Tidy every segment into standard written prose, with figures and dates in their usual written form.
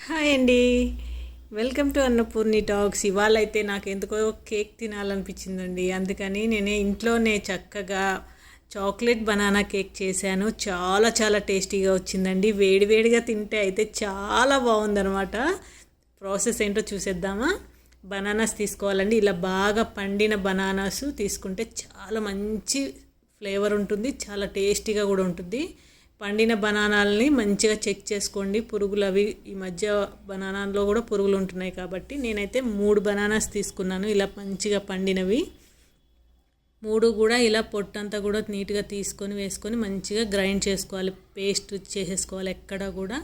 Hi అండి. Welcome to Annapurni talks. ఇవాళ అయితే నాకు ఎందుకో కేక్ తినాలనిపించిందండి. అందుకని నేనే ఇంట్లోనే చక్కగా చాక్లెట్ బనానా కేక్ చేశాను. చాలా చాలా టేస్టీగా వచ్చిందండి. వేడివేడిగా తింటే అయితే చాలా బాగుందనమాట. ప్రాసెస్ ఏంటో చూసేద్దామా. బనానాస్ తీసుకోవాలండి. ఇలా బాగా పండిన బనానాస్ తీసుకుంటే చాలా మంచి ఫ్లేవర్ ఉంటుంది, చాలా టేస్టీగా కూడా ఉంటుంది. పండిన బనానాలని మంచిగా చెక్ చేసుకోండి. పురుగులు అవి ఈ మధ్య బనానాలో కూడా పురుగులు ఉంటున్నాయి కాబట్టి నేనైతే 3 బనానాస్ తీసుకున్నాను. ఇలా మంచిగా పండినవి 3 కూడా ఇలా పొట్టంతా కూడా నీట్గా తీసుకొని వేసుకొని మంచిగా గ్రైండ్ చేసుకోవాలి. పేస్ట్ చేసేసుకోవాలి. ఎక్కడ కూడా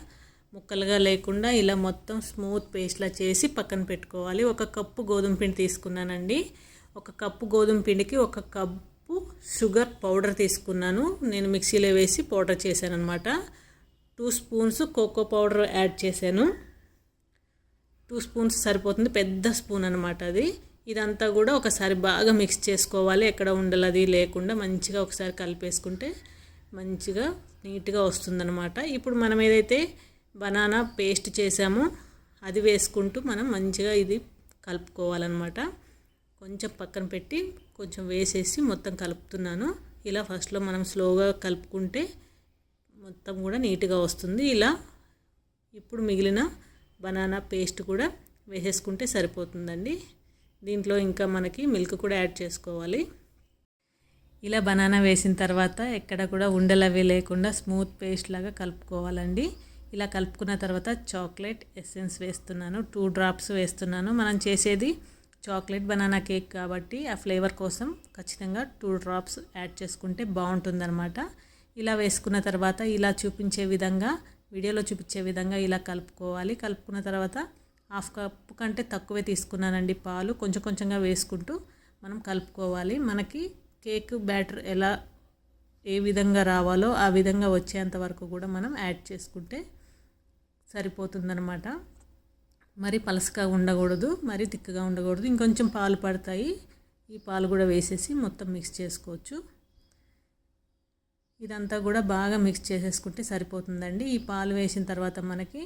ముక్కలుగా లేకుండా ఇలా మొత్తం స్మూత్ పేస్ట్లా చేసి పక్కన పెట్టుకోవాలి. 1 కప్పు గోధుమ పిండి తీసుకున్నానండి. 1 కప్పు గోధుమ పిండికి 1 కప్పు షుగర్ పౌడర్ తీసుకున్నాను. నేను మిక్సీలో వేసి పౌడర్ చేశాను అనమాట. 2 స్పూన్స్ కోకో పౌడర్ యాడ్ చేశాను. 2 స్పూన్స్ సరిపోతుంది, పెద్ద స్పూన్ అనమాట అది. ఇదంతా కూడా ఒకసారి బాగా మిక్స్ చేసుకోవాలి. ఎక్కడ ఉండలది లేకుండా మంచిగా ఒకసారి కలిపేసుకుంటే మంచిగా నీట్గా వస్తుందన్నమాట. ఇప్పుడు మనం ఏదైతే బనానా పేస్ట్ చేసామో అది వేసుకుంటూ మనం మంచిగా ఇది కలుపుకోవాలన్నమాట. కొంచెం పక్కన పెట్టి కొంచెం వేసేసి మొత్తం కలుపుతున్నాను. ఇలా ఫస్ట్లో మనం స్లోగా కలుపుకుంటే మొత్తం కూడా నీట్గా వస్తుంది. ఇలా ఇప్పుడు మిగిలిన బనానా పేస్ట్ కూడా వేసేసుకుంటే సరిపోతుందండి. దీంట్లో ఇంకా మనకి మిల్క్ కూడా యాడ్ చేసుకోవాలి. ఇలా బనానా వేసిన తర్వాత ఎక్కడ కూడా ఉండలవి లేకుండా స్మూత్ పేస్ట్ లాగా కలుపుకోవాలండి. ఇలా కలుపుకున్న తర్వాత చాక్లెట్ ఎసెన్స్ వేస్తున్నాను. 2 డ్రాప్స్ వేస్తున్నాను. మనం చేసేది చాక్లెట్ బనానా కేక్ కాబట్టి ఆ ఫ్లేవర్ కోసం ఖచ్చితంగా 2 డ్రాప్స్ యాడ్ చేసుకుంటే బాగుంటుందన్నమాట. ఇలా వేసుకున్న తర్వాత ఇలా చూపించే విధంగా, వీడియోలో చూపించే విధంగా ఇలా కలుపుకోవాలి. కలుపుకున్న తర్వాత 1/2 కప్పు కంటే తక్కువే తీసుకున్నానండి పాలు. కొంచెం కొంచెంగా వేసుకుంటూ మనం కలుపుకోవాలి. మనకి కేక్ బ్యాటర్ ఏ విధంగా రావాలో ఆ విధంగా వచ్చేంత వరకు కూడా మనం యాడ్ చేసుకుంటే సరిపోతుందన్నమాట. మరి పలసగా ఉండకూడదు, మరి తిక్కగా ఉండకూడదు. ఇంకొంచెం పాలు పడతాయి. ఈ పాలు కూడా వేసేసి మొత్తం మిక్స్ చేసుకోవచ్చు. ఇదంతా కూడా బాగా మిక్స్ చేసేసుకుంటే సరిపోతుందండి. ఈ పాలు వేసిన తర్వాత మనకి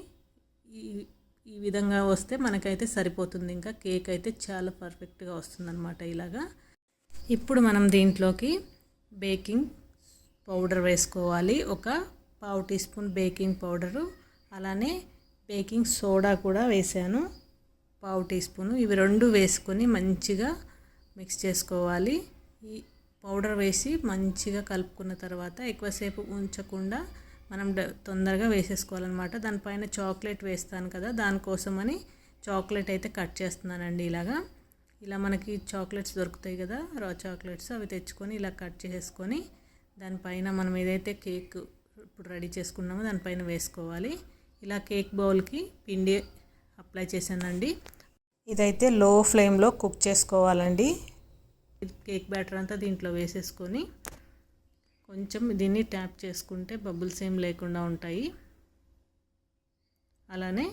ఈ విధంగా వస్తే మనకైతే సరిపోతుంది. ఇంకా కేక్ అయితే చాలా పర్ఫెక్ట్గా వస్తుందన్నమాట ఇలాగా. ఇప్పుడు మనం దీంట్లోకి బేకింగ్ పౌడర్ వేసుకోవాలి. 1/4 టీ స్పూన్ బేకింగ్ పౌడరు, అలానే బేకింగ్ సోడా కూడా వేసాను 1/4 టీ స్పూను. ఇవి 2 వేసుకొని మంచిగా మిక్స్ చేసుకోవాలి. ఈ పౌడర్ వేసి మంచిగా కలుపుకున్న తర్వాత ఎక్కువసేపు ఉంచకుండా మనం తొందరగా వేసేసుకోవాలన్నమాట. దానిపైన చాక్లెట్ వేస్తాను కదా, దానికోసమని చాక్లెట్ అయితే కట్ చేస్తున్నానండి. ఇలా మనకి చాక్లెట్స్ దొరుకుతాయి కదా, రా చాక్లెట్స్, అవి తెచ్చుకొని ఇలా కట్ చేసుకొని దానిపైన మనం ఏదైతే కేక్ ఇప్పుడు రెడీ చేసుకున్నామో దానిపైన వేసుకోవాలి. ఇలా కేక్ బౌల్కి పిండి అప్లై చేశానండి. ఇదైతే లో ఫ్లేమ్లో కుక్ చేసుకోవాలండి. కేక్ బ్యాటర్ అంతా దీంట్లో వేసేసుకొని కొంచెం దీన్ని ట్యాప్ చేసుకుంటే బబుల్స్ ఏం లేకుండా ఉంటాయి. అలానే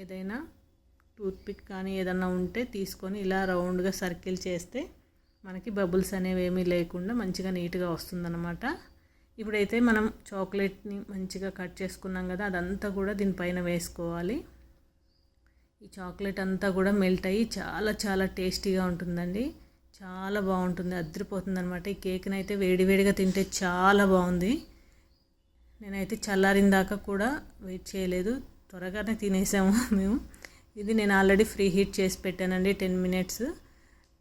ఏదైనా టూత్పిక్ కానీ ఏదన్నా ఉంటే తీసుకొని ఇలా రౌండ్గా సర్కిల్ చేస్తే మనకి బబుల్స్ అనేవి ఏమీ లేకుండా మంచిగా నీట్గా వస్తుందన్నమాట. ఇప్పుడైతే మనం చాక్లెట్ని మంచిగా కట్ చేసుకున్నాం కదా, అదంతా కూడా దీనిపైన వేసుకోవాలి. ఈ చాక్లెట్ అంతా కూడా మెల్ట్ అయ్యి చాలా చాలా టేస్టీగా ఉంటుందండి. చాలా బాగుంటుంది, అదిరిపోతుంది అనమాట. ఈ కేక్ని అయితే వేడివేడిగా తింటే చాలా బాగుంది. నేనైతే చల్లారిన దాకా కూడా వెయిట్ చేయలేదు, త్వరగానే తినేసాము మేము. ఇది నేను ఆల్రెడీ ఫ్రీ హీట్ చేసి పెట్టానండి. 10 మినిట్స్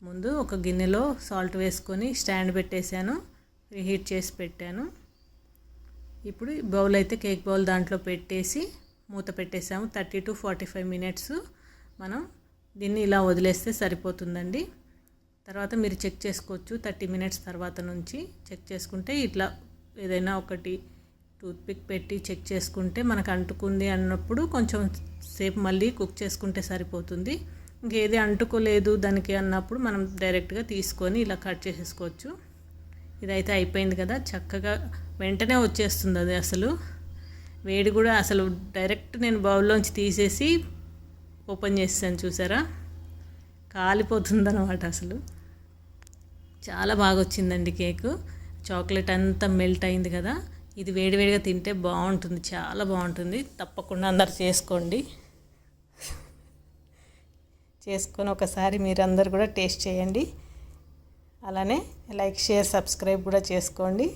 ముందు ఒక గిన్నెలో సాల్ట్ వేసుకొని స్టాండ్ పెట్టేశాను, ఫ్రీ హీట్ చేసి పెట్టాను. ఇప్పుడు బౌల్ అయితే కేక్ బౌల్ దాంట్లో పెట్టేసి మూత పెట్టేసాము. 30 to 45 మినిట్స్ మనం దీన్ని ఇలా వదిలేస్తే సరిపోతుందండి. తర్వాత మీరు చెక్ చేసుకోవచ్చు. 30 మినిట్స్ తర్వాత నుంచి చెక్ చేసుకుంటే ఇట్లా ఏదైనా ఒకటి టూత్పిక్ పెట్టి చెక్ చేసుకుంటే మనకు అంటుకుంది అన్నప్పుడు కొంచెం సేపు మళ్ళీ కుక్ చేసుకుంటే సరిపోతుంది. ఇంకేది అంటుకోలేదు దానికి అన్నప్పుడు మనం డైరెక్ట్గా తీసుకొని ఇలా కట్ చేసేసుకోవచ్చు. ఇదైతే అయిపోయింది కదా, చక్కగా వెంటనే వచ్చేస్తుంది అది. అసలు వేడి కూడా అసలు డైరెక్ట్ నేను బౌల్లోంచి తీసేసి ఓపెన్ చేసాను, చూసారా, కాలిపోతుంది అనమాట. అసలు చాలా బాగా వచ్చిందండి కేకు. చాక్లెట్ అంతా మెల్ట్ అయింది కదా. ఇది వేడివేడిగా తింటే బాగుంటుంది, చాలా బాగుంటుంది. తప్పకుండా అందరు చేసుకొని ఒకసారి మీరందరూ కూడా టేస్ట్ చేయండి. అలానే లైక్, షేర్, సబ్స్క్రైబ్ కూడా చేసుకోండి.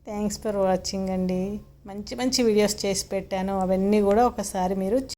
థ్యాంక్స్ ఫర్ వాచింగ్ అండి. మంచి మంచి వీడియోస్ చేసి పెట్టాను, అవన్నీ కూడా ఒకసారి మీరు